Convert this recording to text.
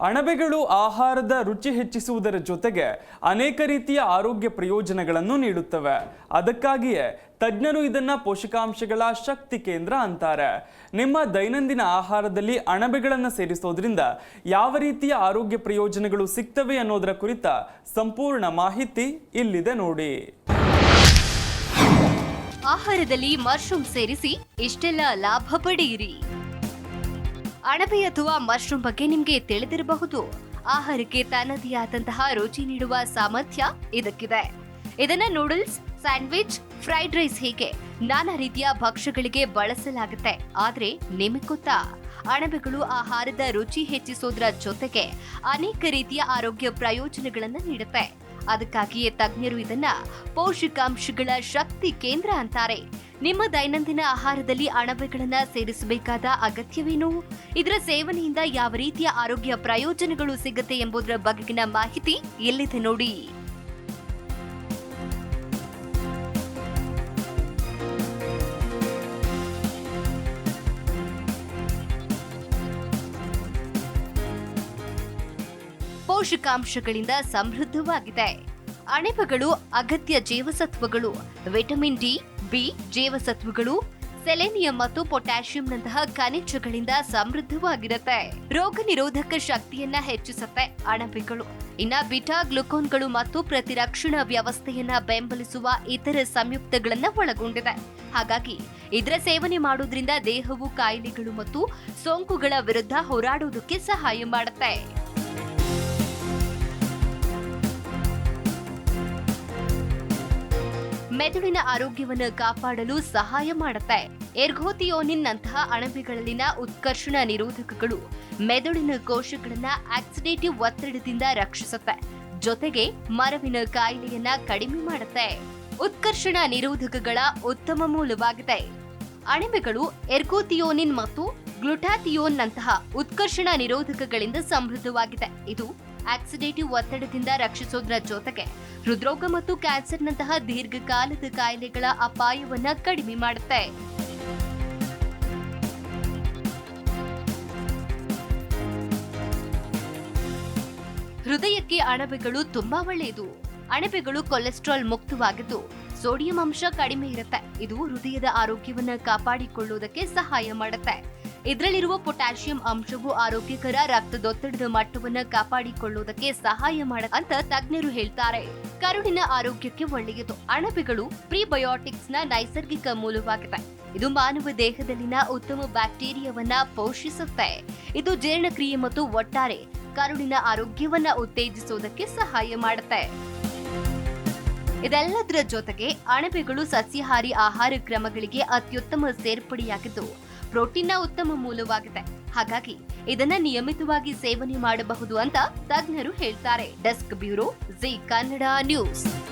ಅಣಬೆಗಳು ಆಹಾರದ ರುಚಿ ಹೆಚ್ಚಿಸುವುದರ ಜೊತೆಗೆ ಅನೇಕ ರೀತಿಯ ಆರೋಗ್ಯ ಪ್ರಯೋಜನಗಳನ್ನು ನೀಡುತ್ತವೆ. ಅದಕ್ಕಾಗಿಯೇ ತಜ್ಞರು ಇದನ್ನ ಪೋಷಕಾಂಶಗಳ ಶಕ್ತಿ ಕೇಂದ್ರ ಅಂತಾರೆ. ನಿಮ್ಮ ದೈನಂದಿನ ಆಹಾರದಲ್ಲಿ ಅಣಬೆಗಳನ್ನು ಸೇರಿಸೋದ್ರಿಂದ ಯಾವ ರೀತಿಯ ಆರೋಗ್ಯ ಪ್ರಯೋಜನಗಳು ಸಿಗ್ತವೆ ಅನ್ನೋದರ ಕುರಿತ ಸಂಪೂರ್ಣ ಮಾಹಿತಿ ಇಲ್ಲಿದೆ ನೋಡಿ. ಆಹಾರದಲ್ಲಿ ಮಶ್ರೂಮ್ ಸೇರಿಸಿ ಇಷ್ಟೆಲ್ಲ ಲಾಭ ಪಡೆಯಿರಿ. ಅಣಬೆ ಅಥವಾ ಮಶ್ರೂಮ್ ಬಗ್ಗೆ ನಿಮಗೆ ತಿಳಿದಿರಬಹುದು. ಆಹಾರಕ್ಕೆ ತನ್ನದೇ ಆದಂತಹ ರುಚಿ ನೀಡುವ ಸಾಮರ್ಥ್ಯ ಇದಕ್ಕಿದೆ. ಇದನ್ನ ನೂಡಲ್ಸ್, ಸ್ಯಾಂಡ್ವಿಚ್, ಫ್ರೈಡ್ ರೈಸ್ ಹೀಗೆ ನಾನಾ ರೀತಿಯ ಭಕ್ಷ್ಯಗಳಿಗೆ ಬಳಸಲಾಗುತ್ತೆ. ಆದ್ರೆ ನಿಮಗೆ ಗೊತ್ತಾ, ಅಣಬೆಗಳು ಆಹಾರದ ರುಚಿ ಹೆಚ್ಚಿಸೋದ್ರ ಜೊತೆಗೆ ಅನೇಕ ರೀತಿಯ ಆರೋಗ್ಯ ಪ್ರಯೋಜನಗಳನ್ನ ನೀಡುತ್ತೆ. ಅದಕ್ಕಾಗಿಯೇ ತಜ್ಞರು ಇದನ್ನ ಪೋಷಕಾಂಶಗಳ ಶಕ್ತಿ ಕೇಂದ್ರ ಅಂತಾರೆ. ನಿಮ್ಮ ದೈನಂದಿನ ಆಹಾರದಲ್ಲಿ ಅಣಬೆಗಳನ್ನ ಸೇರಿಸಬೇಕಾದ ಅಗತ್ಯವೇನು? ಇದರ ಸೇವನೆಯಿಂದ ಯಾವ ರೀತಿಯ ಆರೋಗ್ಯ ಪ್ರಯೋಜನಗಳು ಸಿಗುತ್ತೆ ಎಂಬುದರ ಬಗೆಗಿನ ಮಾಹಿತಿ ಎಲ್ಲಿದೆ ನೋಡಿ. ಪೋಷಕಾಂಶಗಳಿಂದ ಸಮೃದ್ಧವಾಗಿದೆ. ಅಣಬೆಗಳು ಅಗತ್ಯ ಜೀವಸತ್ವಗಳು, ವಿಟಮಿನ್ ಡಿ, ಬಿ, ಜೀವಸತ್ವಗಳು, ಸೆಲೆನಿಯಂ ಮತ್ತು ಪೊಟ್ಯಾಷಿಯಂನಂತಹ ಖನಿಜಗಳಿಂದ ಸಮೃದ್ಧವಾಗಿರುತ್ತೆ. ರೋಗ ನಿರೋಧಕ ಶಕ್ತಿಯನ್ನ ಹೆಚ್ಚಿಸುತ್ತೆ ಅಣಬೆಗಳು. ಇನ್ನ ಬಿಟಾ ಗ್ಲುಕೋನ್ಗಳು ಮತ್ತು ಪ್ರತಿರಕ್ಷಣಾ ವ್ಯವಸ್ಥೆಯನ್ನ ಬೆಂಬಲಿಸುವ ಇತರ ಸಂಯುಕ್ತಗಳನ್ನ ಒಳಗೊಂಡಿದೆ. ಹಾಗಾಗಿ ಇದರ ಸೇವನೆ ಮಾಡೋದ್ರಿಂದ ದೇಹವು ಕಾಯಿಲೆಗಳು ಮತ್ತು ಸೋಂಕುಗಳ ವಿರುದ್ಧ ಹೋರಾಡೋದಕ್ಕೆ ಸಹಾಯ ಮಾಡುತ್ತೆ. ಮೆದುಳಿನ ಆರೋಗ್ಯವನ್ನು ಕಾಪಾಡಲು ಸಹಾಯ ಮಾಡುತ್ತೆ. ಎರ್ಗೋಥಿಯೋನಿನ್ ನಂತಹ ಅಣಬೆಗಳಲ್ಲಿನ ಉತ್ಕರ್ಷಣ ನಿರೋಧಕಗಳು ಮೆದುಳಿನ ಕೋಶಗಳನ್ನ ಆಕ್ಸಿಡೇಟಿವ್ ಒತ್ತಡದಿಂದ ರಕ್ಷಿಸುತ್ತೆ. ಜೊತೆಗೆ ಮರವಿನ ಕಾಯಿಲೆಯನ್ನ ಕಡಿಮೆ ಮಾಡುತ್ತೆ. ಉತ್ಕರ್ಷಣ ನಿರೋಧಕಗಳ ಉತ್ತಮ ಮೂಲವಾಗಿದೆ. ಅಣಬೆಗಳು ಎರ್ಗೋಥಿಯೋನಿನ್ ಮತ್ತು ಗ್ಲುಟಾಥಿಯೋನ್ ನಂತಹ ಉತ್ಕರ್ಷಣ ನಿರೋಧಕಗಳಿಂದ ಸಮೃದ್ಧವಾಗಿದೆ. ಇದು ಆಕ್ಸಿಡೇಟಿವ್ ಒತ್ತಡದಿಂದ ರಕ್ಷಿಸೋದ್ರ ಜೊತೆಗೆ ಹೃದ್ರೋಗ ಮತ್ತು ಕ್ಯಾನ್ಸರ್ನಂತಹ ದೀರ್ಘಕಾಲದ ಕಾಯಿಲೆಗಳ ಅಪಾಯವನ್ನ ಕಡಿಮೆ ಮಾಡುತ್ತೆ. ಹೃದಯಕ್ಕೆ ಅಣಬೆಗಳು ತುಂಬಾ ಒಳ್ಳೆಯದು. ಅಣಬೆಗಳು ಕೊಲೆಸ್ಟ್ರಾಲ್ ಮುಕ್ತವಾಗಿದ್ದು ಸೋಡಿಯಂ ಅಂಶ ಕಡಿಮೆ ಇರುತ್ತೆ. ಇದು ಹೃದಯದ ಆರೋಗ್ಯವನ್ನ ಕಾಪಾಡಿಕೊಳ್ಳುವುದಕ್ಕೆ ಸಹಾಯ ಮಾಡುತ್ತೆ. ಇದರಲ್ಲಿರುವ ಪೊಟ್ಯಾಷಿಯಂ ಅಂಶವು ಆರೋಗ್ಯಕರ ರಕ್ತದೊತ್ತಡದ ಮಟ್ಟವನ್ನು ಕಾಪಾಡಿಕೊಳ್ಳುವುದಕ್ಕೆ ಸಹಾಯ ಮಾಡುತ್ತೆ ಅಂತ ತಜ್ಞರು ಹೇಳ್ತಾರೆ. ಕರುಳಿನ ಆರೋಗ್ಯಕ್ಕೆ ಒಳ್ಳೆಯದು. ಅಣಬೆಗಳು ಪ್ರಿಬಯೋಟಿಕ್ಸ್ ನ ನೈಸರ್ಗಿಕ ಮೂಲವಾಗಿದೆ. ಇದು ಮಾನವ ದೇಹದಲ್ಲಿನ ಉತ್ತಮ ಬ್ಯಾಕ್ಟೀರಿಯಾವನ್ನ ಪೋಷಿಸುತ್ತೆ. ಇದು ಜೀರ್ಣಕ್ರಿಯೆ ಮತ್ತು ಒಟ್ಟಾರೆ ಕರುಳಿನ ಆರೋಗ್ಯವನ್ನ ಉತ್ತೇಜಿಸುವುದಕ್ಕೆ ಸಹಾಯ ಮಾಡುತ್ತೆ. ಇದೆಲ್ಲದರ ಜೊತೆಗೆ ಅಣಬೆಗಳು ಸಸ್ಯಾಹಾರಿ ಆಹಾರ ಕ್ರಮಗಳಿಗೆ ಅತ್ಯುತ್ತಮ ಸೇರ್ಪಡೆಯಾಗಿದ್ದು ಪ್ರೋಟೀನ್ನ ಉತ್ತಮ ಮೂಲವಾಗಿದೆ. ಹಾಗಾಗಿ ಇದನ್ನ ನಿಯಮಿತವಾಗಿ ಸೇವನೆ ಮಾಡಬಹುದು ಅಂತ ತಜ್ಞರು ಹೇಳ್ತಾರೆ. Desk bureau, G Kannada news.